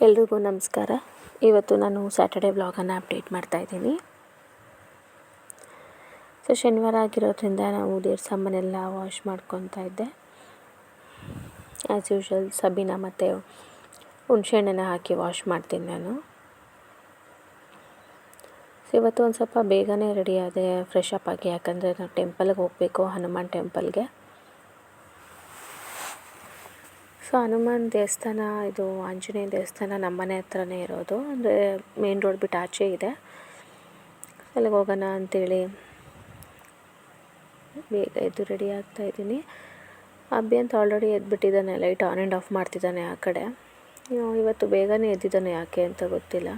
ಎಲ್ರಿಗೂ ನಮಸ್ಕಾರ. ಇವತ್ತು ನಾನು ಸ್ಯಾಟರ್ಡೇ ವ್ಲಾಗನ್ನು ಅಪ್ಡೇಟ್ ಮಾಡ್ತಾಯಿದ್ದೀನಿ. ಶನಿವಾರ ಆಗಿರೋದ್ರಿಂದ ನಾವು ದೇವ್ರ ಸಾಮಾನೆಲ್ಲ ವಾಶ್ ಮಾಡ್ಕೊತಾ ಇದ್ದೆ. ಆ್ಯಸ್ ಯೂಶ್ವಲ್ ಸಬೀನ ಮತ್ತು ಹುಣಸೆಹಣ್ಣನ್ನು ಹಾಕಿ ವಾಶ್ ಮಾಡ್ತೀನಿ ನಾನು. ಇವತ್ತು ಒಂದು ಸ್ವಲ್ಪ ಬೇಗನೆ ರೆಡಿ ಆದೆ, ಫ್ರೆಶ್ ಅಪ್ ಆಗಿ. ಯಾಕಂದರೆ ನಾವು ಟೆಂಪಲ್ಗೆ ಹೋಗಬೇಕು, ಹನುಮಾನ್ ಟೆಂಪಲ್ಗೆ. ಹನುಮಾನ್ ದೇವಸ್ಥಾನ, ಇದು ಆಂಜನೇಯ ದೇವಸ್ಥಾನ ನಮ್ಮ ಮನೆ ಹತ್ರನೇ ಇರೋದು. ಅಂದರೆ ಮೇನ್ ರೋಡ್ ಬಿಟ್ಟು ಆಚೆ ಇದೆ. ಅಲ್ಲಿಗೆ ಹೋಗೋಣ ಅಂಥೇಳಿ ಬೇಗ ಎದ್ದು ರೆಡಿ ಆಗ್ತಾಯಿದ್ದೀನಿ. ಅಬ್ಬಿ ಅಂತ ಆಲ್ರೆಡಿ ಎದ್ಬಿಟ್ಟಿದ್ದಾನೆ, ಲೈಟ್ ಆನ್ ಆ್ಯಂಡ್ ಆಫ್ ಮಾಡ್ತಿದ್ದಾನೆ ಆ ಕಡೆ. ಇವತ್ತು ಬೇಗನೆ ಎದ್ದಿದ್ದಾನೆ, ಯಾಕೆ ಅಂತ ಗೊತ್ತಿಲ್ಲ.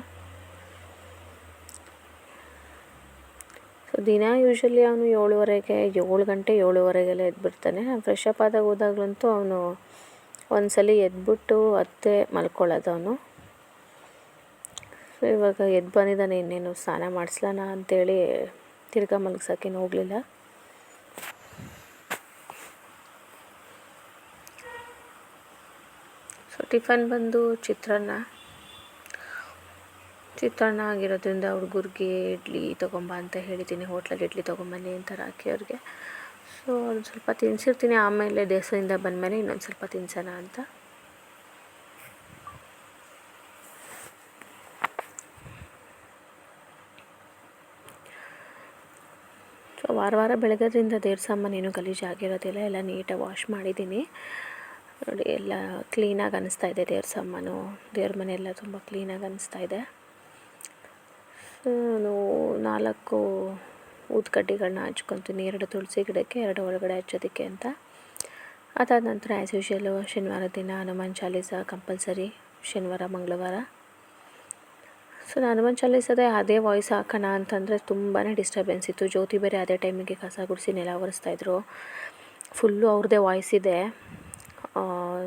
ದಿನ ಯೂಶ್ವಲಿ ಅವನು 7 ಗಂಟೆ 7:30 ಎದ್ಬಿಡ್ತಾನೆ. ಫ್ರೆಶ್ ಅಪ್ ಆದಾಗ ಹೋದಾಗ್ಲಂತೂ ಅವನು ಒಂದ್ಸಲ ಎದ್ಬಿಟ್ಟು ಅತ್ತೆ ಮಲ್ಕೊಳ್ಳೋದು ಅವನು. ಇವಾಗ ಎದ್ದು ಬಂದಿದ್ದಾನೆ, ಇನ್ನೇನು ಸ್ನಾನ ಮಾಡಿಸ್ಲಾನ ಅಂಥೇಳಿ ತಿರ್ಗಾ ಮಲಗ್ಸೋಕ್ಕೇನು ಹೋಗಲಿಲ್ಲ. ಟಿಫನ್ ಬಂದು ಚಿತ್ರಾನ್ನ ಆಗಿರೋದ್ರಿಂದ ಹುಡುಗರಿಗೆ ಇಡ್ಲಿ ತೊಗೊಂಬ ಅಂತ ಹೇಳಿದ್ದೀನಿ. ಹೋಟ್ಲಲ್ಲಿ ಇಡ್ಲಿ ತೊಗೊಂಬನ್ನಿ ಅಂತ ರಾಕಿ ಅವ್ರಿಗೆ. ಒಂದು ಸ್ವಲ್ಪ ತಿನ್ಸಿರ್ತೀನಿ, ಆಮೇಲೆ ದೇವಸ್ಥಾನದಿಂದ ಬಂದಮೇಲೆ ಇನ್ನೊಂದು ಸ್ವಲ್ಪ ತಿನ್ಸೋಣ ಅಂತ. ವಾರ ಬೆಳಗ್ಗೆದ್ರಿಂದ ದೇವ್ರ ಸಾಮಾನು ಏನೂ ಗಲೀಜಾಗಿರೋದಿಲ್ಲ, ಎಲ್ಲ ನೀಟಾಗಿ ವಾಶ್ ಮಾಡಿದ್ದೀನಿ. ನೋಡಿ, ಎಲ್ಲ ಕ್ಲೀನಾಗಿ ಅನ್ನಿಸ್ತಾ ಇದೆ. ದೇವ್ರ ಸಾಮಾನು, ದೇವ್ರ ಮನೆ ಎಲ್ಲ ತುಂಬ ಕ್ಲೀನಾಗಿ ಅನ್ನಿಸ್ತಾ ಇದೆ. ನಾನು 4 ಊದ್ಕಡ್ಡಿಗಳನ್ನ ಹಚ್ಕೊತೀನಿ, 2 ತುಳಸಿ ಗಿಡಕ್ಕೆ, 2 ಒಳಗಡೆ ಹಚ್ಚೋದಕ್ಕೆ ಅಂತ. ಅದಾದ ನಂತರ ಆ್ಯಸ್ ಯೂಶ್ವಲು ಶನಿವಾರ ದಿನ ಹನುಮಾನ್ ಚಾಲೀಸ ಕಂಪಲ್ಸರಿ, ಶನಿವಾರ ಮಂಗಳವಾರ. ನಾನು ಹನುಮಾನ್ ಚಾಲೀಸದೇ ಅದೇ ವಾಯ್ಸ್ ಹಾಕೋಣ ಅಂತಂದರೆ ತುಂಬಾ ಡಿಸ್ಟರ್ಬೆನ್ಸ್ ಇತ್ತು. ಜ್ಯೋತಿ ಬೇರೆ ಅದೇ ಟೈಮಿಗೆ ಕಸ ಗುಡಿಸಿ ನೆಲ ಒರೆಸ್ತಾಯಿದ್ರು. ಫುಲ್ಲು ಅವ್ರದ್ದೇ ವಾಯ್ಸ್ ಇದೆ,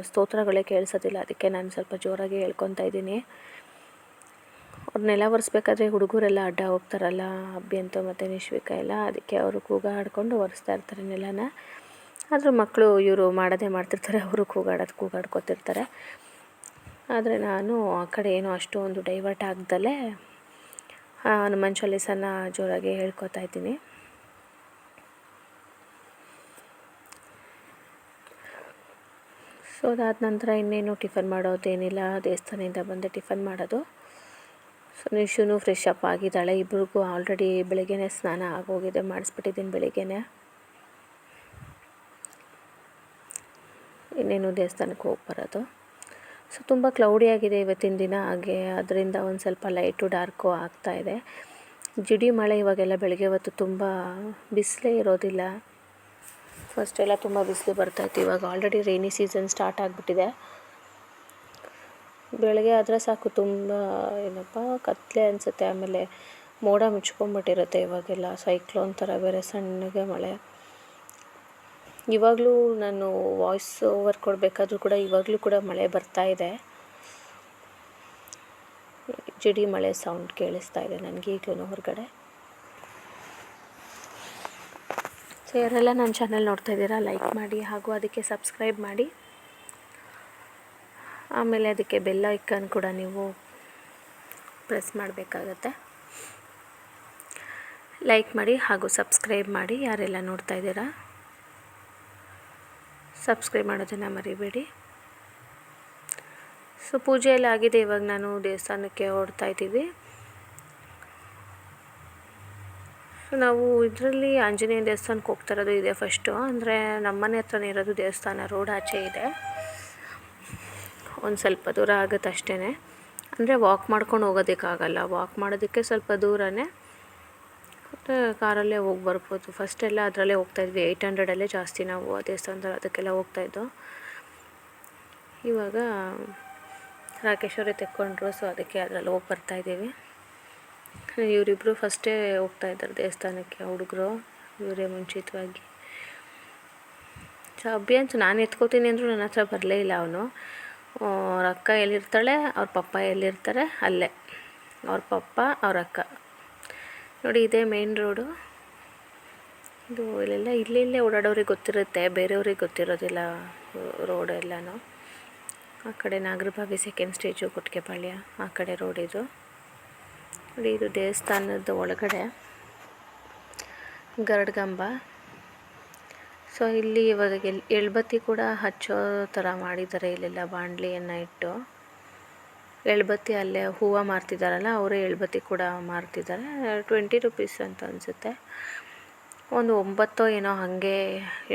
ಸ್ತೋತ್ರಗಳೇ ಕೇಳಿಸೋದಿಲ್ಲ. ಅದಕ್ಕೆ ನಾನು ಸ್ವಲ್ಪ ಜೋರಾಗಿ ಹೇಳ್ಕೊತಾ ಇದ್ದೀನಿ. ಅವ್ರು ನೆಲ ಒರೆಸ್ಬೇಕಾದ್ರೆ ಹುಡುಗರೆಲ್ಲ ಅಡ್ಡ ಹೋಗ್ತಾರಲ್ಲ, ಅಬ್ಬಿ ಅಂತ ಮತ್ತು ನಿಶ್ವಿಕಾ ಎಲ್ಲ, ಅದಕ್ಕೆ ಅವರು ಕೂಗಾಡ್ಕೊಂಡು ಒರೆಸ್ತಾ ಇರ್ತಾರೆ ನೆಲನ. ಆದರೂ ಮಕ್ಕಳು ಇವರು ಮಾಡೋದೇ ಮಾಡ್ತಿರ್ತಾರೆ, ಅವರು ಕೂಗಾಡ್ಕೊತಿರ್ತಾರೆ. ಆದರೆ ನಾನು ಆ ಕಡೆ ಏನೋ ಅಷ್ಟೊಂದು ಡೈವರ್ಟ್ ಆಗ್ದಲೇ ಹನುಮಾನ್ ಚಾಲೀಸನ ಜೋರಾಗಿ ಹೇಳ್ಕೊತಾ ಇದ್ದೀನಿ. ಅದಾದ ನಂತರ ಇನ್ನೇನು ಟಿಫನ್ ಮಾಡೋದೇನಿಲ್ಲ, ದೇವಸ್ಥಾನದಿಂದ ಬಂದು ಟಿಫನ್ ಮಾಡೋದು. ನಿಶುನು ಫ್ರೆಶ್ ಅಪ್ ಆಗಿದ್ದಾಳೆ. ಇಬ್ರಿಗೂ ಆಲ್ರೆಡಿ ಬೆಳಗ್ಗೆನೇ ಸ್ನಾನ ಆಗೋಗಿದೆ, ಮಾಡಿಸ್ಬಿಟ್ಟಿದ್ದೀನಿ ಬೆಳಗ್ಗೆನೇ. ಇನ್ನೇನು ದೇವಸ್ಥಾನಕ್ಕೆ ಹೋಗಿ ಬರೋದು. ತುಂಬ ಕ್ಲೌಡಿ ಆಗಿದೆ ಇವತ್ತಿನ ದಿನ, ಹಾಗೆ ಅದರಿಂದ ಒಂದು ಸ್ವಲ್ಪ ಲೈಟು ಡಾರ್ಕು ಆಗ್ತಾಯಿದೆ. ಜಿಡಿ ಮಳೆ ಇವಾಗೆಲ್ಲ ಬೆಳಗ್ಗೆ ಹೊತ್ತು ತುಂಬ ಬಿಸಿಲೇ ಇರೋದಿಲ್ಲ. ಫಸ್ಟೆಲ್ಲ ತುಂಬ ಬಿಸಿಲು ಬರ್ತಾಯಿತ್ತು, ಇವಾಗ ಆಲ್ರೆಡಿ ರೈನಿ ಸೀಸನ್ ಸ್ಟಾರ್ಟ್ ಆಗಿಬಿಟ್ಟಿದೆ. ಬೆಳಗ್ಗೆ ಆದರೆ ಸಾಕು, ತುಂಬ ಕತ್ತಲೆ ಅನಿಸುತ್ತೆ. ಆಮೇಲೆ ಮೋಡ ಮುಚ್ಕೊಂಡ್ಬಿಟ್ಟಿರುತ್ತೆ. ಇವಾಗೆಲ್ಲ ಸೈಕ್ಲೋನ್ ಥರ ಬೇರೆ ಸಣ್ಣಗೆ ಮಳೆ. ಇವಾಗಲೂ ನಾನು ವಾಯ್ಸ್ ಓವರ್ ಕೊಡಬೇಕಾದ್ರೂ ಕೂಡ ಇವಾಗಲೂ ಕೂಡ ಮಳೆ ಬರ್ತಾ ಇದೆ. ಜಿಡಿ ಮಳೆ ಸೌಂಡ್ ಕೇಳಿಸ್ತಾ ಇದೆ ನನಗೆ ಈಗಲೂ ಹೊರಗಡೆ. ಯಾರೆಲ್ಲ ನನ್ನ ಚಾನಲ್ ನೋಡ್ತಾ ಇದ್ದೀರಾ, ಲೈಕ್ ಮಾಡಿ ಹಾಗೂ ಅದಕ್ಕೆ ಸಬ್ಸ್ಕ್ರೈಬ್ ಮಾಡಿ. ಆಮೇಲೆ ಅದಕ್ಕೆ ಬೆಲ್ ಐಕಾನ್ ಕೂಡ ನೀವು ಪ್ರೆಸ್ ಮಾಡಬೇಕಾಗತ್ತೆ. ಲೈಕ್ ಮಾಡಿ ಹಾಗೂ ಸಬ್ಸ್ಕ್ರೈಬ್ ಮಾಡಿ. ಯಾರೆಲ್ಲ ನೋಡ್ತಾ ಇದ್ದೀರಾ ಸಬ್ಸ್ಕ್ರೈಬ್ ಮಾಡೋದನ್ನು ಮರಿಬೇಡಿ. ಪೂಜೆ ಎಲ್ಲ ಆಗಿದೆ. ಇವಾಗ ನಾನು ದೇವಸ್ಥಾನಕ್ಕೆ ಹೊರಡ್ತಾ ಇದ್ದೀವಿ. ನಾವು ಇದರಲ್ಲಿ ಆಂಜನೇಯ ದೇವಸ್ಥಾನಕ್ಕೆ ಹೋಗ್ತಾ ಇರೋದು ಇದೆ ಫಸ್ಟು. ಅಂದರೆ ನಮ್ಮನೆ ಹತ್ರನೇ ಇರೋದು ದೇವಸ್ಥಾನ, ರೋಡ್ ಆಚೆ ಇದೆ. ಒಂದು ಸ್ವಲ್ಪ ದೂರ ಆಗುತ್ತೆ ಅಷ್ಟೇ. ಅಂದರೆ ವಾಕ್ ಮಾಡ್ಕೊಂಡು ಹೋಗೋದಕ್ಕಾಗಲ್ಲ, ವಾಕ್ ಮಾಡೋದಕ್ಕೆ ಸ್ವಲ್ಪ ದೂರನೇ, ಮತ್ತು ಕಾರಲ್ಲೇ ಹೋಗಿ ಬರ್ಬೋದು. ಫಸ್ಟೆಲ್ಲ ಅದರಲ್ಲೇ ಹೋಗ್ತಾಯಿದ್ವಿ, 800 ಜಾಸ್ತಿ ನಾವು ಆ ದೇವಸ್ಥಾನದಲ್ಲಿ ಅದಕ್ಕೆಲ್ಲ ಹೋಗ್ತಾಯಿದ್ದೋ. ಇವಾಗ ರಾಕೇಶ್ವರಿ ತೆಕ್ಕೊಂಡ್ರು, ಅದಕ್ಕೆ ಅದರಲ್ಲಿ ಹೋಗಿ ಬರ್ತಾಯಿದ್ದೀವಿ. ಇವರಿಬ್ಬರು ಫಸ್ಟೇ ಹೋಗ್ತಾಯಿದ್ದಾರೆ ದೇವಸ್ಥಾನಕ್ಕೆ, ಹುಡುಗರು ಇವರೇ ಮುಂಚಿತವಾಗಿ. ಅಬ್ಬಿ ಅಂತೂ ನಾನು ಎತ್ಕೋತೀನಿ ಅಂದರೂ ನನ್ನ ಹತ್ರ ಬರಲೇ ಇಲ್ಲ ಅವನು. ಅವ್ರ ಅಕ್ಕ ಎಲ್ಲಿರ್ತಾಳೆ, ಅವ್ರ ಪಪ್ಪ ಎಲ್ಲಿರ್ತಾರೆ ಅಲ್ಲೇ, ಅವ್ರ ಪಪ್ಪ ಅವ್ರ ಅಕ್ಕ. ನೋಡಿ, ಇದೇ ಮೇನ್ ರೋಡು. ಇದು ಇಲ್ಲೇ ಓಡಾಡೋರಿಗೆ ಗೊತ್ತಿರುತ್ತೆ, ಬೇರೆಯವ್ರಿಗೆ ಗೊತ್ತಿರೋದಿಲ್ಲ ರೋಡ್ ಎಲ್ಲನೂ. ಆ ಕಡೆ ನಾಗರಬಾವಿ ಸೆಕೆಂಡ್ ಸ್ಟೇಜು ಕೊಟ್ಟಿಗೆಪಾಳ್ಯ ಆ ಕಡೆ ರೋಡ್ ಇದು ನೋಡಿ. ಇದು ದೇವಸ್ಥಾನದ ಒಳಗಡೆ ಗರುಡಗಂಬ. ಸೊ ಇಲ್ಲಿ ಇವಾಗ ಎಳ್ಬತ್ತಿ ಕೂಡ ಹಚ್ಚೋ ಥರ ಮಾಡಿದ್ದಾರೆ. ಇಲ್ಲೆಲ್ಲ ಬಾಣಲಿಯನ್ನು ಇಟ್ಟು ಎಳ್ಬತ್ತಿ ಅಲ್ಲೇ ಹೂವು ಮಾರ್ತಿದ್ದಾರಲ್ಲ ಅವರೇ ಎಳ್ಬತ್ತಿ ಕೂಡ ಮಾರ್ತಿದ್ದಾರೆ. 20 ರುಪೀಸ್ ಅಂತ ಅನಿಸುತ್ತೆ. ಒಂದು 9 ಏನೋ ಹಾಗೆ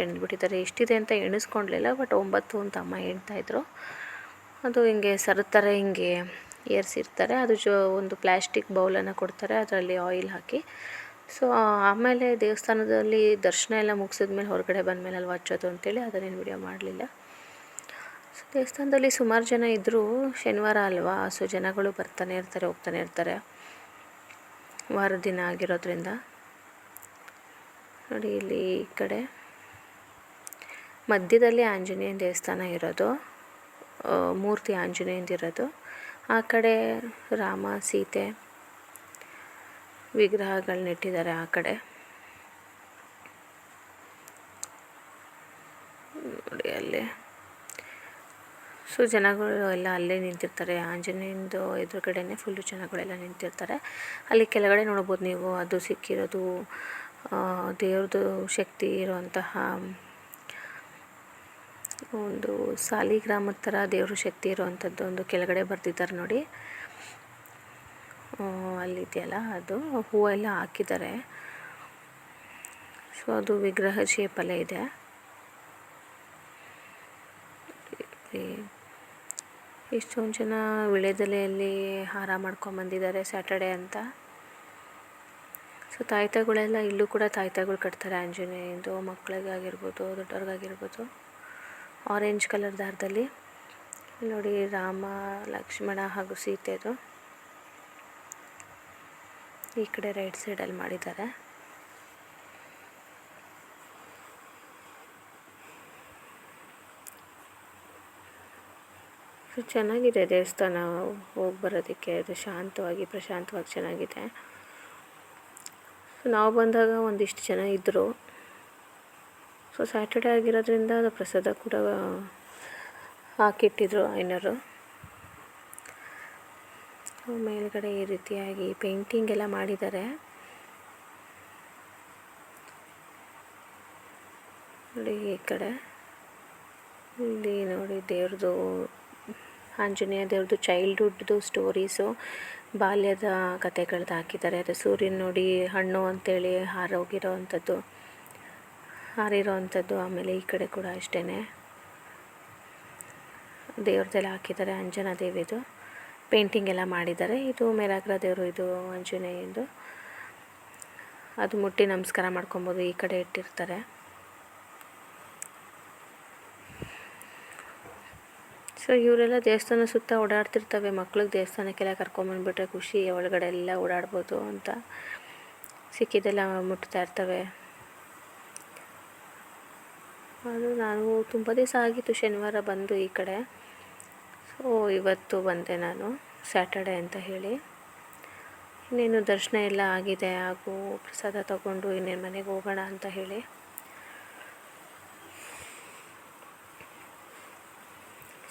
ಎಣ್ಬಿಟ್ಟಿದ್ದಾರೆ. ಎಷ್ಟಿದೆ ಅಂತ ಎಣಿಸ್ಕೊಂಡ್ಲಿಲ್ಲ, ಬಟ್ 9 ಅಂತ ಅಮ್ಮ ಹೇಳ್ತಾಯಿದ್ರು. ಅದು ಹಿಂಗೆ ಸರದ ಥರ ಹಿಂಗೆ ಏರಿಸಿರ್ತಾರೆ. ಅದು ಒಂದು ಪ್ಲ್ಯಾಸ್ಟಿಕ್ ಬೌಲನ್ನು ಕೊಡ್ತಾರೆ, ಅದರಲ್ಲಿ ಆಯಿಲ್ ಹಾಕಿ. ಸೊ ಆಮೇಲೆ ದೇವಸ್ಥಾನದಲ್ಲಿ ದರ್ಶನ ಎಲ್ಲ ಮುಗಿಸಿದ್ಮೇಲೆ ಹೊರಗಡೆ ಬಂದಮೇಲೆ ಅಲ್ವಾ ಹಚ್ಚೋದು ಅಂತೇಳಿ ಅದನ್ನೇನು ವಿಡಿಯೋ ಮಾಡಲಿಲ್ಲ. ಸೊ ದೇವಸ್ಥಾನದಲ್ಲಿ ಸುಮಾರು ಜನ ಇದ್ದರು, ಶನಿವಾರ ಅಲ್ವಾ, ಸೊ ಜನಗಳು ಬರ್ತಾನೆ ಇರ್ತಾರೆ ಹೋಗ್ತಾನೆ ಇರ್ತಾರೆ, ವಾರದ ದಿನ ಆಗಿರೋದ್ರಿಂದ. ನೋಡಿ ಇಲ್ಲಿ ಈ ಕಡೆ ಮಧ್ಯದಲ್ಲಿ ಆಂಜನೇಯನ ದೇವಸ್ಥಾನ ಇರೋದು, ಮೂರ್ತಿ ಆಂಜನೇಯಂದಿರೋದು. ಆ ಕಡೆ ರಾಮ ಸೀತೆ ವಿಗ್ರಹಗಳನ್ನಿಟ್ಟಿದ್ದಾರೆ ಆ ಕಡೆ. ನೋಡಿ ಅಲ್ಲಿ ಸೊ ಜನಗಳು ಎಲ್ಲ ಅಲ್ಲೇ ನಿಂತಿರ್ತಾರೆ. ಆಂಜನೇಯಂದು ಎದುರುಗಡೆನೇ ಫುಲ್ಲು ಜನಗಳೆಲ್ಲ ನಿಂತಿರ್ತಾರೆ. ಅಲ್ಲಿ ಕೆಳಗಡೆ ನೋಡ್ಬೋದು ನೀವು, ಅದು ಸಿಕ್ಕಿರೋದು ದೇವ್ರದ್ದು ಶಕ್ತಿ ಇರುವಂತಹ ಒಂದು ಸಾಲಿಗ್ರಾಮದ ಥರ ದೇವ್ರ ಶಕ್ತಿ ಇರುವಂಥದ್ದು ಒಂದು ಕೆಳಗಡೆ ಬರ್ತಿದ್ದಾರೆ ನೋಡಿ, ಅಲ್ಲಿದೆಯಲ್ಲ ಅದು ಹೂವೆಲ್ಲ ಹಾಕಿದ್ದಾರೆ. ಸೊ ಅದು ವಿಗ್ರಹ ಶೇಪಲ್ಲೇ ಇದೆ. ಇಷ್ಟೊಂದು ಜನ ವಿಳೆದೆಲೆಯಲ್ಲಿ ಹಾರ ಮಾಡ್ಕೊಂಬಂದಿದ್ದಾರೆ ಸ್ಯಾಟರ್ಡೆ ಅಂತ. ಸೊ ತಾಯ್ತಗಳೆಲ್ಲ ಇಲ್ಲೂ ಕೂಡ ತಾಯ್ತಗಳು ಕಟ್ತಾರೆ ಆಂಜನೇಯಂದು, ಮಕ್ಕಳಿಗಾಗಿರ್ಬೋದು ದೊಡ್ಡವ್ರಿಗಾಗಿರ್ಬೋದು. ಆರೆಂಜ್ ಕಲರ್ ದಾರದಲ್ಲಿ ನೋಡಿ ರಾಮ ಲಕ್ಷ್ಮಣ ಹಾಗೂ ಸೀತೆದು ಈ ಕಡೆ ರೈಟ್ ಸೈಡಲ್ಲಿ ಮಾಡಿದ್ದಾರೆ. ಸೊ ಚೆನ್ನಾಗಿದೆ ದೇವಸ್ಥಾನ, ಹೋಗಿ ಬರೋದಕ್ಕೆ. ಅದು ಶಾಂತವಾಗಿ ಪ್ರಶಾಂತವಾಗಿ ಚೆನ್ನಾಗಿದೆ. ಸೊ ನಾವು ಬಂದಾಗ ಒಂದಿಷ್ಟು ಜನ ಇದ್ದರು. ಸೊ ಸ್ಯಾಟರ್ಡೆ ಆಗಿರೋದ್ರಿಂದ ಅದು ಪ್ರಸಾದ ಕೂಡ ಹಾಕಿಟ್ಟಿದ್ರು ಐನರು. ಮೇಲ್ಗಡೆ ಈ ರೀತಿಯಾಗಿ ಪೇಂಟಿಂಗ್ ಎಲ್ಲ ಮಾಡಿದ್ದಾರೆ ನೋಡಿ. ಈ ಕಡೆ ಇಲ್ಲಿ ನೋಡಿ ದೇವ್ರದ್ದು, ಆಂಜನೇಯ ದೇವ್ರದ್ದು ಚೈಲ್ಡ್ಹುಡ್ದು ಸ್ಟೋರೀಸು, ಬಾಲ್ಯದ ಕಥೆಗಳದ್ದು ಹಾಕಿದ್ದಾರೆ. ಅದು ಸೂರ್ಯನ ನೋಡಿ ಹಣ್ಣು ಅಂತೇಳಿ ಹಾರಿರೋ ಅಂಥದ್ದು. ಆಮೇಲೆ ಈ ಕಡೆ ಕೂಡ ಅಷ್ಟೇ ದೇವ್ರದ್ದೆಲ್ಲ ಹಾಕಿದ್ದಾರೆ. ಅಂಜನಾ ದೇವಿದು ಪೇಂಟಿಂಗ್ ಎಲ್ಲ ಮಾಡಿದ್ದಾರೆ. ಇದು ಮೇಲಾಗ್ರ ದೇವರು, ಇದು ಆಂಜನೇಯಂದು. ಅದು ಮುಟ್ಟಿ ನಮಸ್ಕಾರ ಮಾಡ್ಕೊಬೋದು, ಈ ಕಡೆ ಇಟ್ಟಿರ್ತಾರೆ. ಸೊ ಇವರೆಲ್ಲ ದೇವಸ್ಥಾನ ಸುತ್ತ ಓಡಾಡ್ತಿರ್ತವೆ. ಮಕ್ಳಿಗೆ ದೇವಸ್ಥಾನಕ್ಕೆಲ್ಲ ಕರ್ಕೊಂಬಂದುಬಿಟ್ರೆ ಖುಷಿ, ಒಳಗಡೆ ಎಲ್ಲ ಓಡಾಡ್ಬೋದು ಅಂತ. ಸಿಕ್ಕಿದ್ದೆಲ್ಲ ಮುಟ್ತಾ ಇರ್ತವೆ. ಅದು ನಾನು ತುಂಬ ದಿವಸ ಆಗಿತ್ತು ಶನಿವಾರ ಬಂದು ಈ ಕಡೆ. ಸೊ ಇವತ್ತು ಬಂದೆ ನಾನು, ಸ್ಯಾಟರ್ಡೆ ಅಂತ ಹೇಳಿ. ಇನ್ನೇನು ದರ್ಶನ ಎಲ್ಲ ಆಗಿದೆ, ಹಾಗೂ ಪ್ರಸಾದ ತಗೊಂಡು ಇನ್ನೇನು ಮನೆಗೆ ಹೋಗೋಣ ಅಂತ ಹೇಳಿ.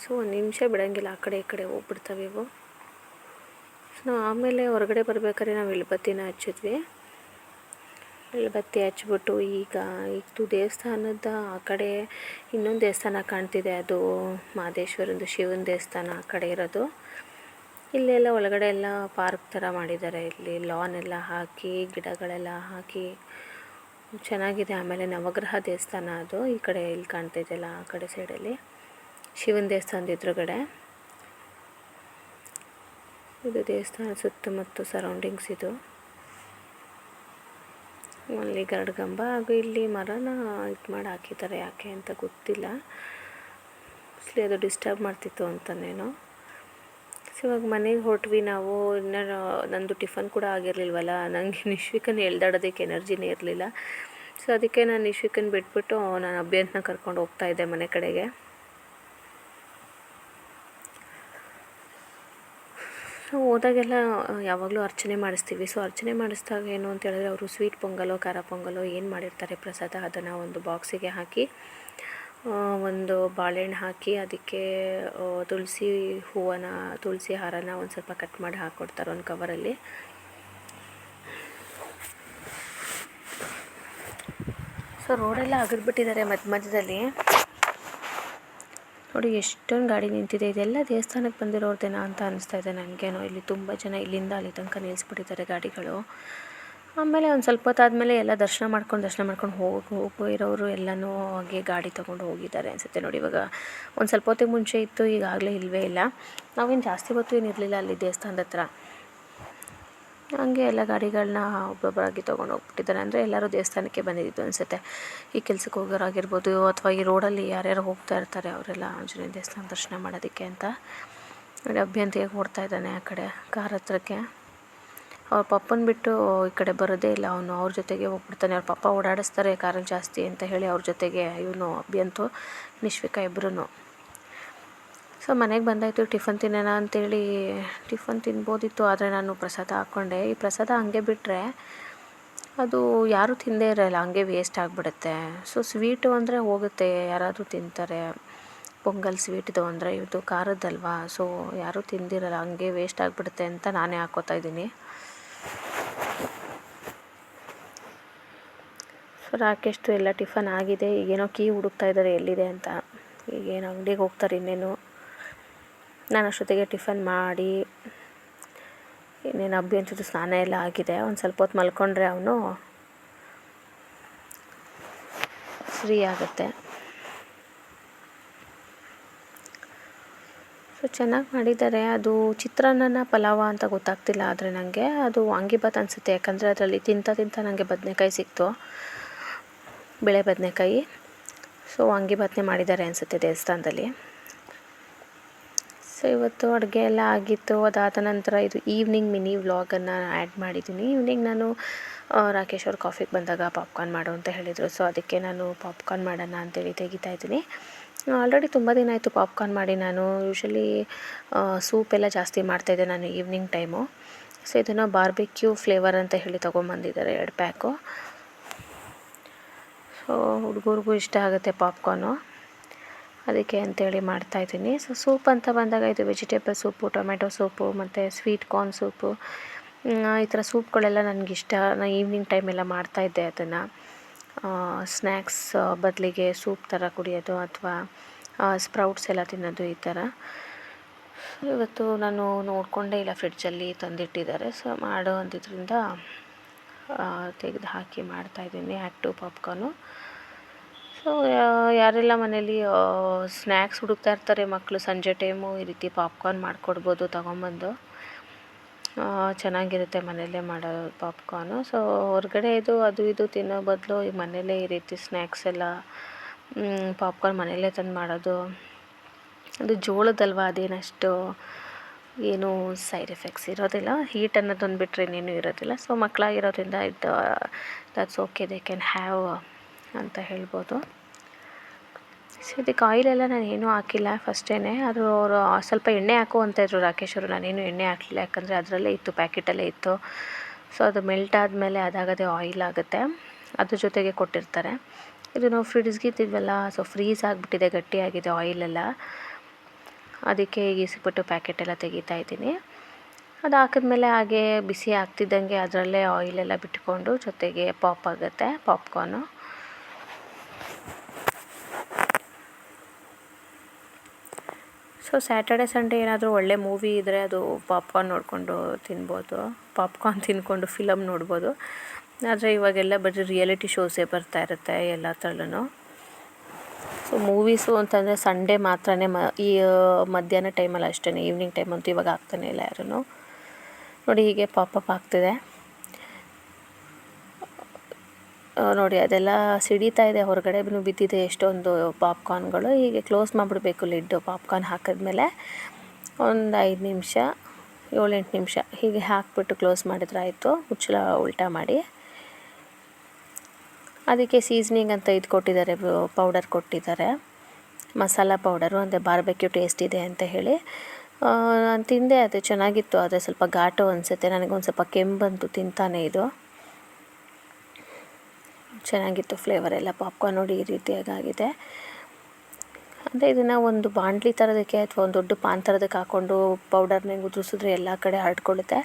ಸೊ ಒಂದು ನಿಮಿಷ ಬಿಡೋಂಗಿಲ್ಲ, ಆ ಕಡೆ ಈ ಕಡೆ ಹೋಗ್ಬಿಡ್ತವೆ ಇವು. ಸೊ ಆಮೇಲೆ ಹೊರಗಡೆ ಬರ್ಬೇಕಾದ್ರೆ ನಾವು ಎಳ್ಬತ್ತಿನ ಹಚ್ಚಿದ್ವಿ. ಎಳ್ಬತ್ತಿ ಹಚ್ಬಿಟ್ಟು ಈಗ ಇದು ದೇವಸ್ಥಾನದ ಆ ಕಡೆ ಇನ್ನೊಂದು ದೇವಸ್ಥಾನ ಕಾಣ್ತಿದೆ, ಅದು ಮಹದೇಶ್ವರಂದು ಶಿವನ ದೇವಸ್ಥಾನ ಆ ಕಡೆ ಇರೋದು. ಇಲ್ಲೆಲ್ಲ ಒಳಗಡೆ ಎಲ್ಲ ಪಾರ್ಕ್ ಥರ ಮಾಡಿದ್ದಾರೆ. ಇಲ್ಲಿ ಲಾನ್ ಎಲ್ಲ ಹಾಕಿ ಗಿಡಗಳೆಲ್ಲ ಹಾಕಿ ಚೆನ್ನಾಗಿದೆ. ಆಮೇಲೆ ನವಗ್ರಹ ದೇವಸ್ಥಾನ ಅದು ಈ ಕಡೆ ಇಲ್ಲಿ ಕಾಣ್ತಿದೆಯಲ್ಲ ಆ ಕಡೆ ಸೈಡಲ್ಲಿ, ಶಿವನ ದೇವಸ್ಥಾನದ ಎದುರುಗಡೆ. ಇದು ದೇವಸ್ಥಾನ ಸುತ್ತಮುತ್ತ ಸರೌಂಡಿಂಗ್ಸ್. ಇದು ಅಲ್ಲಿ ಗರುಡಗಂಬ, ಹಾಗೂ ಇಲ್ಲಿ ಮರನ ಇದು ಮಾಡಿ ಹಾಕಿದ್ದಾರೆ, ಯಾಕೆ ಅಂತ ಗೊತ್ತಿಲ್ಲ. ಮೋಸ್ಟ್ಲಿ ಅದು ಡಿಸ್ಟರ್ಬ್ ಮಾಡ್ತಿತ್ತು ಅಂತನೇನೋ. ಸೊ ಇವಾಗ ಮನೆಗೆ ಹೊರಟ್ವಿ ನಾವು. ಇನ್ನು ನಂದು ಟಿಫನ್ ಕೂಡ ಆಗಿರಲಿಲ್ವಲ್ಲ, ನನಗೆ ನಿಶ್ವಿಕನ ಎಳ್ದಾಡೋದಕ್ಕೆ ಎನರ್ಜಿನೇ ಇರಲಿಲ್ಲ. ಸೊ ಅದಕ್ಕೆ ನಾನು ನಿಶ್ವಿಕನ ಬಿಟ್ಬಿಟ್ಟು ನಾನು ಅಭ್ಯಂತನ ಕರ್ಕೊಂಡು ಹೋಗ್ತಾಯಿದ್ದೆ ಮನೆ ಕಡೆಗೆ. ಸೊ ಹೋದಾಗೆಲ್ಲ ಯಾವಾಗಲೂ ಅರ್ಚನೆ ಮಾಡಿಸ್ತೀವಿ. ಸೊ ಅರ್ಚನೆ ಮಾಡಿಸಿದಾಗ ಏನು ಅಂತ ಹೇಳಿದ್ರೆ, ಅವರು ಸ್ವೀಟ್ ಪೊಂಗಲೋ ಖಾರ ಪೊಂಗಲೋ ಏನು ಮಾಡಿರ್ತಾರೆ ಪ್ರಸಾದ, ಅದನ್ನು ಒಂದು ಬಾಕ್ಸಿಗೆ ಹಾಕಿ ಒಂದು ಬಾಳೆಹಣ್ಣು ಹಾಕಿ ಅದಕ್ಕೆ ತುಳಸಿ ಹಾರನ ಒಂದು ಸ್ವಲ್ಪ ಕಟ್ ಮಾಡಿ ಹಾಕ್ಕೊಡ್ತಾರೆ ಒಂದು ಕವರಲ್ಲಿ. ಸೊ ರೋಡೆಲ್ಲ ಅಗದ್ಬಿಟ್ಟಿದ್ದಾರೆ ಮಧ್ಯದಲ್ಲಿ. ನೋಡಿ ಎಷ್ಟೊಂದು ಗಾಡಿ ನಿಂತಿದೆ. ಇದೆಲ್ಲ ದೇವಸ್ಥಾನಕ್ಕೆ ಬಂದಿರೋರ್ದೇನಾ ಅಂತ ಅನಿಸ್ತಾ ಇದೆ ನನಗೇನೋ. ಇಲ್ಲಿ ತುಂಬ ಜನ ಇಲ್ಲಿಂದ ಅಲ್ಲಿ ತನಕ ನಿಲ್ಲಿಸ್ಬಿಟ್ಟಿದ್ದಾರೆ ಗಾಡಿಗಳು. ಆಮೇಲೆ ಒಂದು ಸ್ವಲ್ಪ ಹೊತ್ತಾದಮೇಲೆ ಎಲ್ಲ ದರ್ಶನ ಮಾಡ್ಕೊಂಡು ಹೋಗಿರೋರು ಎಲ್ಲನೂ ಹಾಗೆ ಗಾಡಿ ತೊಗೊಂಡು ಹೋಗಿದ್ದಾರೆ ಅನಿಸುತ್ತೆ. ನೋಡಿ ಇವಾಗ ಒಂದು ಸ್ವಲ್ಪ ಹೊತ್ತಿಗೆ ಮುಂಚೆ ಇತ್ತು, ಈಗಾಗಲೇ ಇಲ್ಲವೇ ಇಲ್ಲ. ನಾವೇನು ಜಾಸ್ತಿ ಹೊತ್ತು ಏನಿರಲಿಲ್ಲ ಅಲ್ಲಿ ದೇವಸ್ಥಾನದ ಹತ್ರ. ಹಂಗೆ ಎಲ್ಲ ಗಾಡಿಗಳನ್ನ ಒಬ್ಬೊಬ್ಬರಾಗಿ ತೊಗೊಂಡು ಹೋಗ್ಬಿಟ್ಟಿದ್ದಾರೆ. ಅಂದರೆ ಎಲ್ಲರೂ ದೇವಸ್ಥಾನಕ್ಕೆ ಬಂದಿದ್ದು ಅನಿಸುತ್ತೆ. ಈ ಕೆಲಸಕ್ಕೆ ಹೋಗೋರಾಗಿರ್ಬೋದು ಅಥವಾ ಈ ರೋಡಲ್ಲಿ ಯಾರ್ಯಾರು ಹೋಗ್ತಾ ಇರ್ತಾರೆ ಅವರೆಲ್ಲ ಆಂಜನೇಯ ದೇವಸ್ಥಾನ ದರ್ಶನ ಮಾಡೋದಕ್ಕೆ ಅಂತ. ನೋಡಿ ಅಭ್ಯಂತಿಗೆ ಓಡ್ತಾ ಇದ್ದಾನೆ ಆ ಕಡೆ ಕಾರ್ ಹತ್ರಕ್ಕೆ. ಅವ್ರ ಪಪ್ಪನ ಬಿಟ್ಟು ಈ ಕಡೆ ಬರೋದೇ ಇಲ್ಲ ಅವನು. ಅವ್ರ ಜೊತೆಗೆ ಹೋಗ್ಬಿಡ್ತಾನೆ. ಅವ್ರ ಪಪ್ಪ ಓಡಾಡಿಸ್ತಾರೆ ಕಾರಲ್ಲಿ ಜಾಸ್ತಿ ಅಂತ ಹೇಳಿ ಅವ್ರ ಜೊತೆಗೆ ಇವನು ಅಭ್ಯಂತು ನಿಶ್ವಿಕಾ ಇಬ್ಬರೂ. ಸೊ ಮನೆಗೆ ಬಂದಾಯಿತು, ಟಿಫನ್ ತಿನ್ನೋಣ ಅಂತೇಳಿ ಟಿಫನ್ ತಿನ್ಬೋದಿತ್ತು. ಆದರೆ ನಾನು ಪ್ರಸಾದ ಹಾಕ್ಕೊಂಡೆ. ಈ ಪ್ರಸಾದ ಹಂಗೆ ಬಿಟ್ಟರೆ ಅದು ಯಾರೂ ತಿಂದೇ ಇರೋಲ್ಲ, ಹಂಗೆ ವೇಸ್ಟ್ ಆಗಿಬಿಡುತ್ತೆ. ಸೊ ಸ್ವೀಟು ಅಂದರೆ ಹೋಗುತ್ತೆ, ಯಾರಾದರೂ ತಿಂತಾರೆ. ಪೊಂಗಲ್ ಸ್ವೀಟ್ದು ಅಂದರೆ ಇದು ಖಾರದ್ದಲ್ವಾ, ಸೊ ಯಾರೂ ತಿಂದಿರಲ್ಲ, ಹಂಗೆ ವೇಸ್ಟ್ ಆಗಿಬಿಡುತ್ತೆ ಅಂತ ನಾನೇ ಹಾಕ್ಕೋತಾ ಇದ್ದೀನಿ. ಸೊ ರಾಕೇಶ್ದು ಎಲ್ಲ ಟಿಫನ್ ಆಗಿದೆ. ಈಗೇನೋ ಕೀ ಹುಡುಕ್ತಾ ಇದ್ದಾರೆ ಎಲ್ಲಿದೆ ಅಂತ. ಈಗೇನು ಅಂಗಡಿಗೆ ಹೋಗ್ತಾರೆ ಇನ್ನೇನು. ನಾನು ಅಷ್ಟೊತ್ತಿಗೆ ಟಿಫನ್ ಮಾಡಿ ಇನ್ನೇನು ಅಭ್ಯಂತದ್ದು ಸ್ನಾನ ಎಲ್ಲ ಆಗಿದೆ. ಒಂದು ಸ್ವಲ್ಪ ಹೊತ್ತು ಮಲ್ಕೊಂಡ್ರೆ ಅವನು ಫ್ರೀ ಆಗುತ್ತೆ. ಸೊ ಚೆನ್ನಾಗಿ ಮಾಡಿದ್ದಾರೆ. ಅದು ಚಿತ್ರಾನ್ನ ಪಲಾವ ಅಂತ ಗೊತ್ತಾಗ್ತಿಲ್ಲ, ಆದರೆ ನನಗೆ ಅದು ವಾಂಗಿಬಾತ್ ಅನಿಸುತ್ತೆ. ಯಾಕಂದರೆ ಅದರಲ್ಲಿ ತಿಂತ ನನಗೆ ಬದನೆಕಾಯಿ ಸಿಕ್ತು, ಬೇಳೆ ಬದನೆಕಾಯಿ. ಸೊ ವಾಂಗಿಬಾತ್ನೇ ಮಾಡಿದ್ದಾರೆ ಅನಿಸುತ್ತೆ ದೇವಸ್ಥಾನದಲ್ಲಿ. ಸೊ ಇವತ್ತು ಅಡುಗೆ ಎಲ್ಲ ಆಗಿತ್ತು. ಅದಾದ ನಂತರ ಇದು ಈವ್ನಿಂಗ್ ಮಿನಿ ವ್ಲಾಗನ್ನು ಆ್ಯಡ್ ಮಾಡಿದ್ದೀನಿ. ಈವ್ನಿಂಗ್ ನಾನು ರಾಕೇಶ್ ಅವ್ರು ಕಾಫಿಗೆ ಬಂದಾಗ ಪಾಪ್ಕಾರ್ನ್ ಮಾಡು ಅಂತ ಹೇಳಿದರು. ಸೊ ಅದಕ್ಕೆ ನಾನು ಪಾಪ್ಕಾರ್ನ್ ಮಾಡೋಣ ಅಂತೇಳಿ ತೆಗಿತಾ ಇದ್ದೀನಿ. ಆಲ್ರೆಡಿ ತುಂಬ ದಿನ ಆಯಿತು ಪಾಪ್ಕಾರ್ನ್ ಮಾಡಿ. ನಾನು ಯೂಶ್ವಲಿ ಸೂಪೆಲ್ಲ ಜಾಸ್ತಿ ಮಾಡ್ತಾಯಿದ್ದೆ ನಾನು ಈವ್ನಿಂಗ್ ಟೈಮು. ಸೊ ಇದನ್ನು ಬಾರ್ಬಿಕ್ಯೂ ಫ್ಲೇವರ್ ಅಂತ ಹೇಳಿ ತೊಗೊಂಬಂದಿದ್ದಾರೆ 2 ಪ್ಯಾಕು. ಸೊ ಹುಡುಗರಿಗೂ ಇಷ್ಟ ಆಗುತ್ತೆ ಪಾಪ್ಕಾರ್ನು, ಅದಕ್ಕೆ ಅಂತೇಳಿ ಮಾಡ್ತಾಯಿದ್ದೀನಿ. ಸೊ ಸೂಪ್ ಅಂತ ಬಂದಾಗ ಇದು ವೆಜಿಟೇಬಲ್ ಸೂಪು, ಟೊಮೆಟೊ ಸೂಪು ಮತ್ತು ಸ್ವೀಟ್ ಕಾರ್ನ್ ಸೂಪು, ಈ ಥರ ಸೂಪ್ಗಳೆಲ್ಲ ನನಗಿಷ್ಟ. ನಾನು ಈವ್ನಿಂಗ್ ಟೈಮೆಲ್ಲ ಮಾಡ್ತಾಯಿದ್ದೆ ಅದನ್ನು. ಸ್ನ್ಯಾಕ್ಸ್ ಬದಲಿಗೆ ಸೂಪ್ ಥರ ಕುಡಿಯೋದು ಅಥವಾ ಸ್ಪ್ರೌಟ್ಸ್ ಎಲ್ಲ ತಿನ್ನೋದು ಈ ಥರ. ಇವತ್ತು ನಾನು ನೋಡಿಕೊಂಡೇ ಇಲ್ಲ, ಫ್ರಿಡ್ಜಲ್ಲಿ ತಂದಿಟ್ಟಿದ್ದಾರೆ. ಸೊ ಮಾಡೋ ಅಂದಿದ್ದರಿಂದ ತೆಗೆದು ಹಾಕಿ ಮಾಡ್ತಾಯಿದ್ದೀನಿ ಆ್ಯಕ್ಟಿವ್ ಪಾಪ್ಕಾರ್ನು. ಸೊ ಯಾರೆಲ್ಲ ಮನೇಲಿ ಸ್ನ್ಯಾಕ್ಸ್ ಹುಡುಕ್ತಾ ಇರ್ತಾರೆ ಮಕ್ಕಳು, ಸಂಜೆ ಟೈಮು ಈ ರೀತಿ ಪಾಪ್ಕಾರ್ನ್ ಮಾಡಿಕೊಡ್ಬೋದು ತೊಗೊಂಬಂದು. ಚೆನ್ನಾಗಿರುತ್ತೆ ಮನೆಯಲ್ಲೇ ಮಾಡೋ ಪಾಪ್ಕಾರ್ನು. ಸೊ ಹೊರಗಡೆ ಅದು ಇದು ತಿನ್ನೋ ಬದಲು ಈಗ ಮನೆಯಲ್ಲೇ ಈ ರೀತಿ ಸ್ನ್ಯಾಕ್ಸ್ ಎಲ್ಲ ಪಾಪ್ಕಾರ್ನ್ ಮನೆಯಲ್ಲೇ ತಂದು ಮಾಡೋದು. ಅದು ಜೋಳದಲ್ವ, ಅದೇನಷ್ಟು ಏನು ಸೈಡ್ ಎಫೆಕ್ಟ್ಸ್ ಇರೋದಿಲ್ಲ. ಹೀಟ್ ಅನ್ನೋದೊಂದು ಬಿಟ್ಟರೆ ಇನ್ನೇನು ಇರೋದಿಲ್ಲ. ಸೊ ಮಕ್ಕಳಾಗಿರೋದ್ರಿಂದ that's okay, they can have ಅಂತ ಹೇಳ್ಬೋದು. ಸೊ ಇದಕ್ಕೆ ಆಯಿಲೆಲ್ಲ ನಾನು ಏನೂ ಹಾಕಿಲ್ಲ ಫಸ್ಟೇ. ಅದು ಅವರು ಸ್ವಲ್ಪ ಎಣ್ಣೆ ಹಾಕು ಅಂತ ಇದ್ರು ರಾಕೇಶ್ ಅವರು. ನಾನೇನು ಎಣ್ಣೆ ಹಾಕಲಿಲ್ಲ, ಯಾಕಂದರೆ ಅದರಲ್ಲೇ ಇತ್ತು, ಪ್ಯಾಕೆಟಲ್ಲೇ ಇತ್ತು. ಸೊ ಅದು ಮೆಲ್ಟ್ ಆದಮೇಲೆ ಅದಾಗದೇ ಆಯಿಲ್ ಆಗುತ್ತೆ, ಅದ್ರ ಜೊತೆಗೆ ಕೊಟ್ಟಿರ್ತಾರೆ. ಇದು ನಾವು ಫ್ರಿಡ್ಜ್ಗೆ ಇಟ್ಟಿದ್ವಲ್ಲ, ಸೊ ಫ್ರೀಸ್ ಆಗಿಬಿಟ್ಟಿದೆ, ಗಟ್ಟಿಯಾಗಿದೆ ಆಯಿಲೆಲ್ಲ. ಅದಕ್ಕೆ ಈಗಿಸ್ಬಿಟ್ಟು ಪ್ಯಾಕೆಟೆಲ್ಲ ತೆಗಿತಾ ಇದ್ದೀನಿ. ಅದು ಹಾಕಿದ್ಮೇಲೆ ಹಾಗೆ ಬಿಸಿ ಆಗ್ತಿದ್ದಂಗೆ ಅದರಲ್ಲೇ ಆಯಿಲೆಲ್ಲ ಬಿಟ್ಕೊಂಡು ಜೊತೆಗೆ ಪಾಪ್ ಆಗುತ್ತೆ ಪಾಪ್ಕಾರ್ನು. ಸೊ ಸ್ಯಾಟರ್ಡೆ ಸಂಡೇ ಏನಾದರೂ ಒಳ್ಳೆ ಮೂವಿ ಇದ್ದರೆ ಅದು ಪಾಪ್ಕಾರ್ನ್ ನೋಡಿಕೊಂಡು ತಿನ್ಬೋದು, ಪಾಪ್ಕಾರ್ನ್ ತಿಂದ್ಕೊಂಡು ಫಿಲಮ್ ನೋಡ್ಬೋದು. ಆದರೆ ಇವಾಗೆಲ್ಲ ಬರೀ ರಿಯಾಲಿಟಿ ಶೋಸೇ ಬರ್ತಾ ಇರುತ್ತೆ ಎಲ್ಲ ಥರಲ್ಲೂ. ಸೊ ಮೂವೀಸು ಅಂತಂದರೆ ಸಂಡೇ ಮಾತ್ರನೇ, ಈ ಮಧ್ಯಾಹ್ನ ಟೈಮಲ್ಲಿ ಅಷ್ಟೇ, ಈವ್ನಿಂಗ್ ಟೈಮ್ ಅಂತೂ ಇವಾಗ ಆಗ್ತಾನೆ ಇಲ್ಲ ಯಾರೂ. ನೋಡಿ ಹೀಗೆ ಪಾಪಪ್ ಆಗ್ತಿದೆ ನೋಡಿ, ಅದೆಲ್ಲ ಸಿಡಿತಾ ಇದೆ, ಹೊರಗಡೆ ಬಿದ್ದಿದೆ ಎಷ್ಟೊಂದು ಪಾಪ್ಕಾರ್ನ್ಗಳು. ಹೀಗೆ ಕ್ಲೋಸ್ ಮಾಡಿಬಿಡ್ಬೇಕು ಲಿಡ್ಡು. ಪಾಪ್ಕಾರ್ನ್ ಹಾಕಿದ್ಮೇಲೆ ಒಂದು 5 ನಿಮಿಷ 7-8 ನಿಮಿಷ ಹೀಗೆ ಹಾಕಿಬಿಟ್ಟು ಕ್ಲೋಸ್ ಮಾಡಿದ್ರೆ ಆಯಿತು. ಮುಚ್ಚಳ ಉಲ್ಟಾ ಮಾಡಿ ಅದಕ್ಕೆ ಸೀಸ್ನಿಂಗ್ ಅಂತ ಇದು ಕೊಟ್ಟಿದ್ದಾರೆ, ಪೌಡರ್ ಕೊಟ್ಟಿದ್ದಾರೆ, ಮಸಾಲ ಪೌಡರು, ಅಂದರೆ ಬಾರ್ಬೆಕ್ಯೂ ಟೇಸ್ಟ್ ಇದೆ ಅಂತ ಹೇಳಿ. ನಾನು ತಿಂದೆ, ಅದು ಚೆನ್ನಾಗಿತ್ತು. ಆದರೆ ಸ್ವಲ್ಪ ಘಾಟು ಅನಿಸುತ್ತೆ ನನಗೊಂದು ಸ್ವಲ್ಪ ಕೆಮ್ಮು ಬಂತು ತಿಂತಾನೆ. ಇದು ಚೆನ್ನಾಗಿತ್ತು ಫ್ಲೇವರ್ ಎಲ್ಲ. ಪಾಪ್ಕಾರ್ನ್ ನೋಡಿ ಈ ರೀತಿಯಾಗಿದೆ. ಅಂದರೆ ಇದನ್ನು ಒಂದು ಬಾಣಲಿ ಥರದಕ್ಕೆ ಅಥವಾ ಒಂದು ದೊಡ್ಡ ಪಾನ್ ಥರದಕ್ಕೆ ಹಾಕ್ಕೊಂಡು ಪೌಡರ್ನ ಉದುರಿಸಿದ್ರೆ ಎಲ್ಲ ಕಡೆ ಹರಡ್ಕೊಳ್ಳುತ್ತೆ.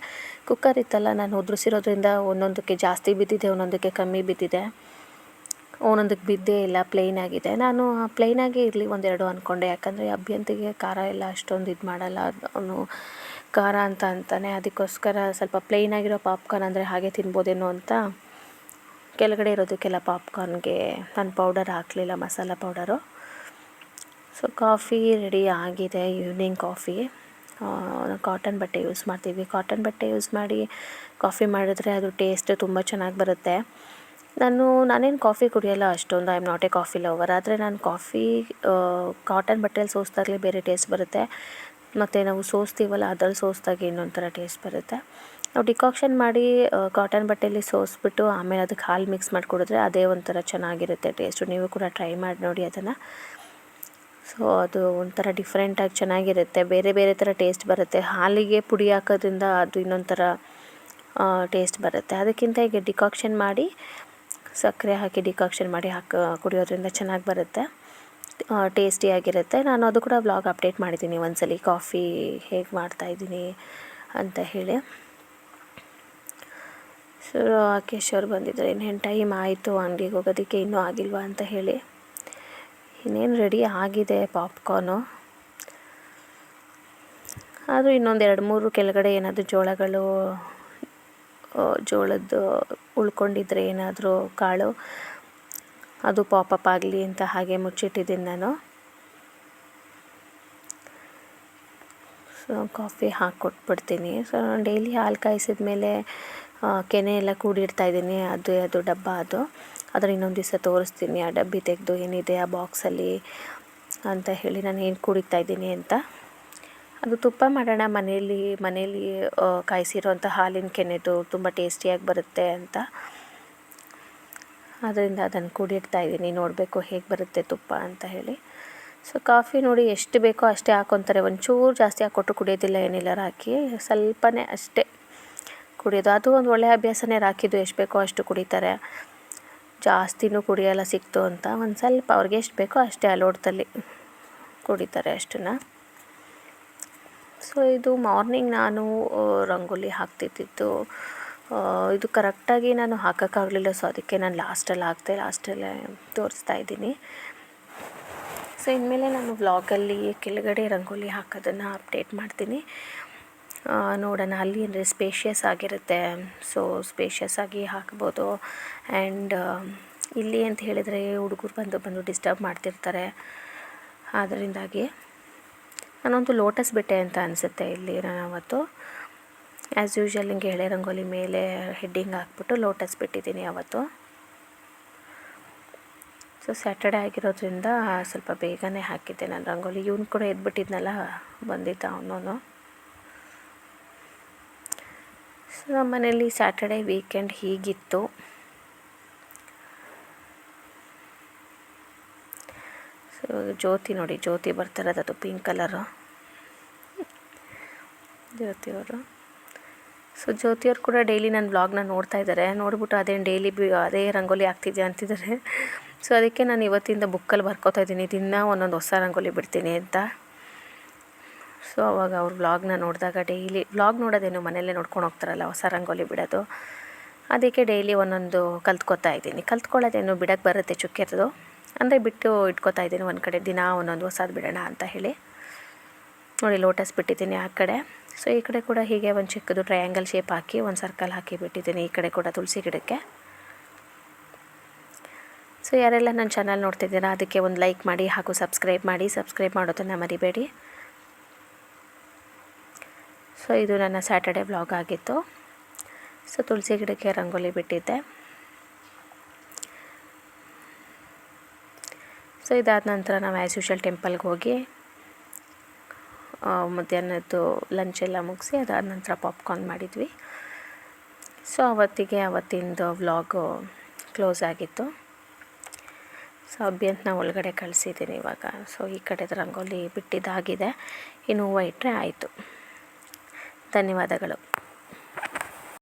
ಕುಕ್ಕರ್ ಇತ್ತಲ್ಲ, ನಾನು ಉದುರಿಸಿರೋದ್ರಿಂದ ಒಂದೊಂದಕ್ಕೆ ಜಾಸ್ತಿ ಬಿದ್ದಿದೆ, ಒಂದೊಂದಕ್ಕೆ ಕಮ್ಮಿ ಬಿದ್ದಿದೆ, ಒಂದೊಂದಕ್ಕೆ ಬಿದ್ದೇ ಇಲ್ಲ, ಪ್ಲೇನಾಗಿದೆ. ನಾನು ಪ್ಲೇನಾಗೇ ಇರಲಿ ಒಂದೆರಡು ಅಂದ್ಕೊಂಡೆ, ಯಾಕಂದರೆ ಅಭ್ಯಂತಿಗೆ ಖಾರ ಎಲ್ಲ ಅಷ್ಟೊಂದು ಇದು ಮಾಡಲ್ಲ, ಅವನು ಖಾರ ಅಂತಾನೆ. ಅದಕ್ಕೋಸ್ಕರ ಸ್ವಲ್ಪ ಪ್ಲೇನಾಗಿರೋ ಪಾಪ್ಕಾರ್ನ್ ಅಂದರೆ ಹಾಗೆ ತಿನ್ಬೋದೇನೋ ಅಂತ ಕೆಳಗಡೆ ಇರೋದಕ್ಕೆಲ್ಲ ಪಾಪ್ಕಾರ್ನ್ಗೆ ನಾನು ಪೌಡರ್ ಹಾಕಲಿಲ್ಲ, masala powder. So coffee ready ಆಗಿದೆ, ಈವ್ನಿಂಗ್ ಕಾಫಿ. ಕಾಟನ್ ಬಟ್ಟೆ ಯೂಸ್ ಮಾಡ್ತೀವಿ. ಕಾಟನ್ ಬಟ್ಟೆ ಯೂಸ್ ಮಾಡಿ ಕಾಫಿ ಮಾಡಿದ್ರೆ ಅದು ಟೇಸ್ಟ್ ತುಂಬ ಚೆನ್ನಾಗಿ ಬರುತ್ತೆ. ನಾನೇನು ಕಾಫಿ ಕುಡಿಯೋಲ್ಲ ಅಷ್ಟೊಂದು, I am not A coffee lover. ಆದರೆ ನಾನು ಕಾಫಿ ಕಾಟನ್ ಬಟ್ಟೆಯಲ್ಲಿ ಸೋಸ್ದಾಗಲೇ ಬೇರೆ ಟೇಸ್ಟ್ ಬರುತ್ತೆ, ಮತ್ತು ನಾವು ಸೋಸ್ತೀವಲ್ಲ ಅದ್ರಲ್ಲಿ ಸೋಸ್ದಾಗ ಇನ್ನೊಂಥರ ಟೇಸ್ಟ್ ಬರುತ್ತೆ. ನಾವು ಡಿಕಾಕ್ಷನ್ ಮಾಡಿ ಕಾಟನ್ ಬಟ್ಟೆಯಲ್ಲಿ ಸೋಸ್ಬಿಟ್ಟು ಆಮೇಲೆ ಅದಕ್ಕೆ ಹಾಲು ಮಿಕ್ಸ್ ಮಾಡಿ ಕುಡಿದ್ರೆ ಅದೇ ಒಂಥರ ಚೆನ್ನಾಗಿರುತ್ತೆ ಟೇಸ್ಟು. ನೀವು ಕೂಡ ಟ್ರೈ ಮಾಡಿ ನೋಡಿ ಅದನ್ನು. ಸೊ ಅದು ಒಂಥರ ಡಿಫ್ರೆಂಟಾಗಿ ಚೆನ್ನಾಗಿರುತ್ತೆ, ಬೇರೆ ಬೇರೆ ಥರ ಟೇಸ್ಟ್ ಬರುತ್ತೆ. ಹಾಲಿಗೆ ಪುಡಿ ಹಾಕೋದ್ರಿಂದ ಅದು ಇನ್ನೊಂದು ಥರ ಟೇಸ್ಟ್ ಬರುತ್ತೆ. ಅದಕ್ಕಿಂತ ಈಗ ಡಿಕಾಕ್ಷನ್ ಮಾಡಿ ಸಕ್ಕರೆ ಹಾಕಿ ಡಿಕಾಕ್ಷನ್ ಮಾಡಿ ಕುಡಿಯೋದ್ರಿಂದ ಚೆನ್ನಾಗಿ ಬರುತ್ತೆ, ಟೇಸ್ಟಿಯಾಗಿರುತ್ತೆ. ನಾನು ಅದು ಕೂಡ ವ್ಲಾಗ್ ಅಪ್ಡೇಟ್ ಮಾಡಿದ್ದೀನಿ ಒಂದ್ಸಲಿ, ಕಾಫಿ ಹೇಗೆ ಮಾಡ್ತಾಯಿದ್ದೀನಿ ಅಂತ ಹೇಳಿ. ಸೊ ರಾಕೇಶ್ ಅವ್ರು ಬಂದಿದ್ದಾರೆ. ಇನ್ನೇನು ಟೈಮ್ ಆಯಿತು ಅಂಗಡಿಗೆ ಹೋಗೋದಕ್ಕೆ, ಇನ್ನೂ ಆಗಿಲ್ವಾ ಅಂತ ಹೇಳಿ. ಇನ್ನೇನು ರೆಡಿ ಆಗಿದೆ ಪಾಪ್ಕಾರ್ನು. ಅದು ಇನ್ನೊಂದು 2-3 ಕೆಳಗಡೆ ಏನಾದರೂ ಜೋಳದ್ದು ಉಳ್ಕೊಂಡಿದ್ರೆ ಏನಾದರೂ ಕಾಳು, ಅದು ಪಾಪಪ್ ಆಗಲಿ ಅಂತ ಹಾಗೆ ಮುಚ್ಚಿಟ್ಟಿದ್ದೀನಿ ನಾನು. ಸೊ ಕಾಫಿ ಹಾಕ್ಕೊಟ್ಬಿಡ್ತೀನಿ. ಸೊ ನಾನು ಡೈಲಿ ಹಾಲು ಕಾಯಿಸಿದ ಮೇಲೆ ಕೆನೆ ಎಲ್ಲ ಕೂಡಿಡ್ತಾಯಿದ್ದೀನಿ, ಅದು ಡಬ್ಬ ಅದರ ಇನ್ನೊಂದು ದಿವಸ ತೋರಿಸ್ತೀನಿ, ಆ ಡಬ್ಬಿ ತೆಗೆದು ಏನಿದೆ ಆ ಬಾಕ್ಸಲ್ಲಿ ಅಂತ ಹೇಳಿ ನಾನು ಏನು ಕುಡಿತಾಯಿದ್ದೀನಿ ಅಂತ. ಅದು ತುಪ್ಪ ಮಾಡೋಣ ಮನೇಲಿ ಕಾಯಿಸಿರೋಂಥ ಹಾಲಿನ ಕೆನೆದು ತುಂಬ ಟೇಸ್ಟಿಯಾಗಿ ಬರುತ್ತೆ ಅಂತ, ಅದರಿಂದ ಅದನ್ನು ಕೂಡಿಡ್ತಾಯಿದ್ದೀನಿ. ನೋಡಬೇಕು ಹೇಗೆ ಬರುತ್ತೆ ತುಪ್ಪ ಅಂತ ಹೇಳಿ. ಸೊ ಕಾಫಿ ನೋಡಿ ಎಷ್ಟು ಬೇಕೋ ಅಷ್ಟೇ ಹಾಕ್ಕೊತಾರೆ, ಒಂಚೂರು ಜಾಸ್ತಿ ಹಾಕ್ಕೊಟ್ಟು ಕುಡಿಯೋದಿಲ್ಲ, ಏನಿಲ್ಲ ಹಾಕಿ ಸ್ವಲ್ಪನೇ ಅಷ್ಟೇ ಕುಡಿಯೋದು. ಅದು ಒಂದು ಒಳ್ಳೆಯ ಅಭ್ಯಾಸನೇ, ರಾಕಿದ್ದು ಎಷ್ಟು ಬೇಕೋ ಅಷ್ಟು ಕುಡಿತಾರೆ, ಜಾಸ್ತಿನೂ ಕುಡಿಯೋಲ್ಲ ಸಿಕ್ತು ಅಂತ. ಒಂದು ಸ್ವಲ್ಪ ಅವ್ರಿಗೆ ಎಷ್ಟು ಬೇಕೋ ಅಷ್ಟೇ ಅಲೋಟದಲ್ಲಿ ಕುಡಿತಾರೆ ಅಷ್ಟನ್ನು. ಸೊ ಇದು ಮಾರ್ನಿಂಗ್ ನಾನು ರಂಗೋಲಿ ಹಾಕ್ತಿದ್ದಿದ್ದು, ಇದು ಕರೆಕ್ಟಾಗಿ ನಾನು ಹಾಕೋಕ್ಕಾಗಲಿಲ್ಲ, ಸೊ ಅದಕ್ಕೆ ನಾನು ಲಾಸ್ಟಲ್ಲೇ ತೋರಿಸ್ತಾ ಇದ್ದೀನಿ. ಸೊ ಇನ್ಮೇಲೆ ನಾನು ವ್ಲಾಗಲ್ಲಿ ಕೆಳಗಡೆ ರಂಗೋಲಿ ಹಾಕೋದನ್ನು ಅಪ್ಡೇಟ್ ಮಾಡ್ತೀನಿ. ನೋಡೋಣ, ಅಲ್ಲಿ ಅಂದರೆ ಸ್ಪೇಷಿಯಸ್ ಆಗಿರುತ್ತೆ, ಸೊ ಸ್ಪೇಷಿಯಸ್ ಆಗಿ ಹಾಕ್ಬೋದು. ಆ್ಯಂಡ್ ಇಲ್ಲಿ ಅಂತ ಹೇಳಿದರೆ ಹುಡುಗರು ಬಂದು ಡಿಸ್ಟರ್ಬ್ ಮಾಡ್ತಿರ್ತಾರೆ, ಅದರಿಂದಾಗಿ ನಾನೊಂದು ಲೋಟಸ್ ಬಿಟ್ಟೆ ಅಂತ ಅನಿಸುತ್ತೆ ಇಲ್ಲಿ. ನಾನು ಅವತ್ತು ಆ್ಯಸ್ ಯೂಶ್ವಲ್ ಹಿಂಗೆ ಎಳೆ ರಂಗೋಲಿ ಮೇಲೆ ಹೆಡ್ಡಿಂಗ್ ಹಾಕ್ಬಿಟ್ಟು ಲೋಟಸ್ ಬಿಟ್ಟಿದ್ದೀನಿ ಅವತ್ತು. ಸೊ ಸ್ಯಾಟರ್ಡೆ ಆಗಿರೋದ್ರಿಂದ ಸ್ವಲ್ಪ ಬೇಗನೆ ಹಾಕಿದ್ದೆ ನಾನು ರಂಗೋಲಿ. ಇವನು ಕೂಡ ಎದ್ಬಿಟ್ಟಿದ್ನಲ್ಲ, ಬಂದಿದ್ದ ಅವನು. ಸೊ ನಮ್ಮ ಮನೇಲಿ ಸ್ಯಾಟರ್ಡೆ ವೀಕೆಂಡ್ ಹೀಗಿತ್ತು. ಸೊ ಜ್ಯೋತಿ ನೋಡಿ, ಜ್ಯೋತಿ ಬರ್ತಿರೋದು, ಅದು ಪಿಂಕ್ ಕಲರು ಜ್ಯೋತಿಯವರು. ಸೊ ಜ್ಯೋತಿಯವ್ರು ಕೂಡ ಡೈಲಿ ನನ್ನ ವ್ಲಾಗ್ನ ನೋಡ್ತಾ ಇದ್ದಾರೆ, ನೋಡ್ಬಿಟ್ಟು ಅದೇನು ಡೈಲಿ ಅದೇ ರಂಗೋಲಿ ಆಗ್ತಿದೆ ಅಂತಿದ್ದಾರೆ. ಸೊ ಅದಕ್ಕೆ ನಾನು ಇವತ್ತಿಂದ ಬುಕ್ಕಲ್ಲಿ ಬರ್ಕೋತಾ ಇದ್ದೀನಿ, ದಿನ ಒಂದೊಂದು ಹೊಸ ರಂಗೋಲಿ ಬಿಡ್ತೀನಿ ಅಂತ. ಸೊ ಅವಾಗ ಅವ್ರ ವ್ಲಾಗ್ನ ನೋಡಿದಾಗ ಡೈಲಿ ವ್ಲಾಗ್ ನೋಡೋದೇನು ಮನೆಯಲ್ಲೇ ನೋಡ್ಕೊಂಡು ಹೋಗ್ತಾರಲ್ಲ ಹೊಸ ರಂಗೋಲಿ ಬಿಡೋದು, ಅದಕ್ಕೆ ಡೈಲಿ ಒಂದೊಂದು ಕಲ್ತ್ಕೋತಾ ಇದ್ದೀನಿ. ಕಲ್ತ್ಕೊಳ್ಳೋದೇನು ಬಿಡೋಕ್ಕೆ ಬರುತ್ತೆ ಚುಕ್ಕಿರೋದು, ಅಂದರೆ ಬಿಟ್ಟು ಇಟ್ಕೋತಾ ಇದ್ದೀನಿ ಒಂದು ಕಡೆ, ದಿನ ಒಂದೊಂದು ಹೊಸದು ಬಿಡೋಣ ಅಂತ ಹೇಳಿ. ನೋಡಿ ಲೋಟಸ್ ಬಿಟ್ಟಿದ್ದೀನಿ ಆ ಕಡೆ. ಸೊ ಈ ಕಡೆ ಕೂಡ ಹೀಗೆ ಒಂದು ಚಿಕ್ಕದು ಟ್ರಯಾಂಗಲ್ ಶೇಪ್ ಹಾಕಿ ಒಂದು ಸರ್ಕಲ್ ಹಾಕಿ ಬಿಟ್ಟಿದ್ದೀನಿ, ಈ ಕಡೆ ಕೂಡ ತುಳಸಿ ಗಿಡಕ್ಕೆ. ಸೊ ಯಾರೆಲ್ಲ ನನ್ನ ಚಾನಲ್ ನೋಡ್ತಿದ್ದೀರಾ ಅದಕ್ಕೆ ಒಂದು ಲೈಕ್ ಮಾಡಿ ಹಾಗೂ ಸಬ್ಸ್ಕ್ರೈಬ್ ಮಾಡೋದನ್ನು ಮರಿಬೇಡಿ. ಸೊ ಇದು ನನ್ನ ಸ್ಯಾಟರ್ಡೆ ವ್ಲಾಗ್ ಆಗಿತ್ತು. ಸೊ ತುಳಸಿ ಗಿಡಕ್ಕೆ ರಂಗೋಲಿ ಬಿಟ್ಟಿದ್ದೆ. ಸೊ ಇದಾದ ನಂತರ ನಾವು ಆ್ಯಸ್ ಯೂಶ್ವಲ್ ಟೆಂಪಲ್ಗೆ ಹೋಗಿ ಮಧ್ಯಾಹ್ನದ್ದು ಲಂಚೆಲ್ಲ ಮುಗಿಸಿ ಅದಾದ ನಂತರ ಪಾಪ್ಕಾರ್ನ್ ಮಾಡಿದ್ವಿ. ಸೊ ಅವತ್ತಿಂದು ವ್ಲಾಗು ಕ್ಲೋಸ್ ಆಗಿತ್ತು. ಸೊ ಅಭ್ಯಂತನ ಒಳಗಡೆ ಕಳಿಸಿದ್ದೀನಿ ಇವಾಗ. ಸೊ ಈ ಕಡೆದು ರಂಗೋಲಿ ಬಿಟ್ಟಿದ್ದಾಗಿದೆ, ಇನ್ನು ಹೂವು ಇಟ್ಟರೆ ಆಯಿತು. ಧನ್ಯವಾದಗಳು.